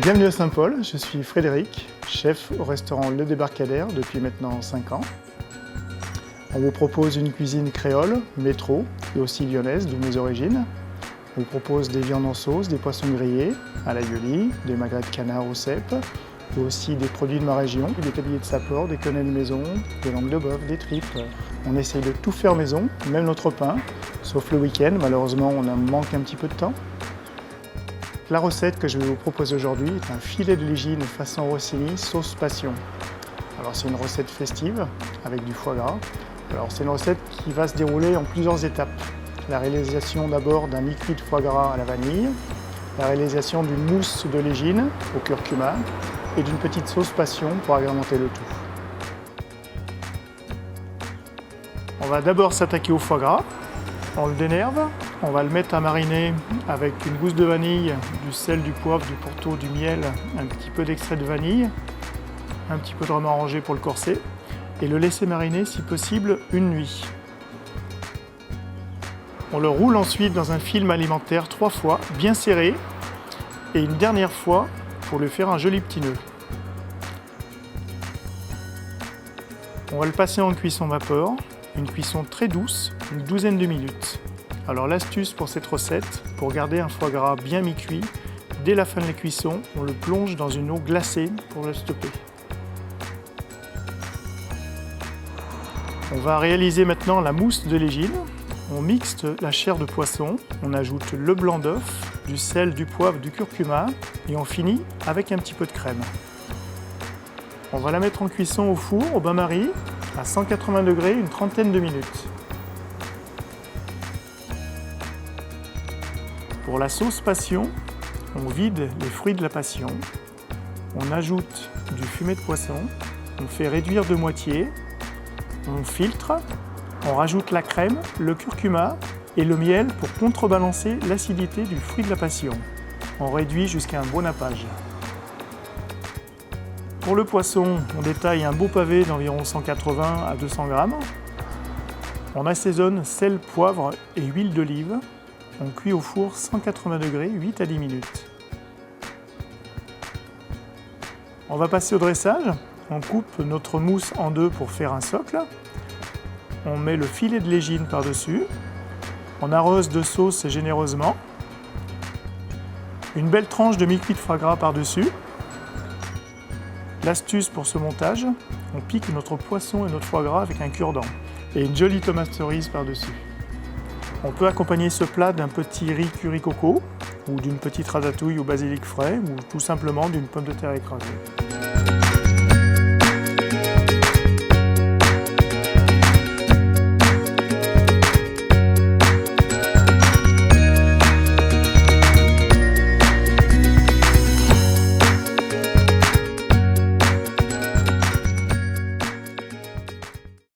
Bienvenue à Saint-Paul, je suis Frédéric, chef au restaurant Le Débarcadère depuis maintenant 5 ans. On vous propose une cuisine créole, métro et aussi lyonnaise, d'où mes origines. On vous propose des viandes en sauce, des poissons grillés à l'aïoli, des magrets de canard au cèpe, et aussi des produits de ma région, des tabliers de sapeur, des quenelles maison, des langues de bœuf, des tripes. On essaye de tout faire maison, même notre pain, sauf le week-end, malheureusement on en manque un petit peu de temps. La recette que je vais vous proposer aujourd'hui est un filet de légine façon Rossini sauce passion. Alors c'est une recette festive avec du foie gras. Alors c'est une recette qui va se dérouler en plusieurs étapes. La réalisation d'abord d'un mi-cuit de foie gras à la vanille, la réalisation d'une mousse de légine au curcuma et d'une petite sauce passion pour agrémenter le tout. On va d'abord s'attaquer au foie gras. On le dénerve, on va le mettre à mariner avec une gousse de vanille, du sel, du poivre, du pourtour, du miel, un petit peu d'extrait de vanille, un petit peu de rhum arrangé pour le corser et le laisser mariner si possible une nuit. On le roule ensuite dans un film alimentaire 3 fois, bien serré, et une dernière fois pour lui faire un joli petit nœud. On va le passer en cuisson vapeur, une cuisson très douce, une douzaine de minutes. Alors l'astuce pour cette recette, pour garder un foie gras bien mi-cuit, dès la fin de la cuisson, on le plonge dans une eau glacée pour le stopper. On va réaliser maintenant la mousse de légine. On mixte la chair de poisson, on ajoute le blanc d'œuf, du sel, du poivre, du curcuma et on finit avec un petit peu de crème. On va la mettre en cuisson au four, au bain-marie, à 180 degrés, une trentaine de minutes. Pour la sauce passion, on vide les fruits de la passion, on ajoute du fumet de poisson, on fait réduire de moitié, on filtre, on rajoute la crème, le curcuma et le miel pour contrebalancer l'acidité du fruit de la passion. On réduit jusqu'à un bon nappage. Pour le poisson, on détaille un beau pavé d'environ 180 à 200 grammes. On assaisonne sel, poivre et huile d'olive. On cuit au four 180 degrés, 8 à 10 minutes. On va passer au dressage. On coupe notre mousse en deux pour faire un socle. On met le filet de légine par-dessus. On arrose de sauce généreusement. Une belle tranche de mi-cuit de foie gras par-dessus. L'astuce pour ce montage, on pique notre poisson et notre foie gras avec un cure-dent et une jolie tomate cerise par-dessus. On peut accompagner ce plat d'un petit riz curry coco ou d'une petite ratatouille au basilic frais ou tout simplement d'une pomme de terre écrasée.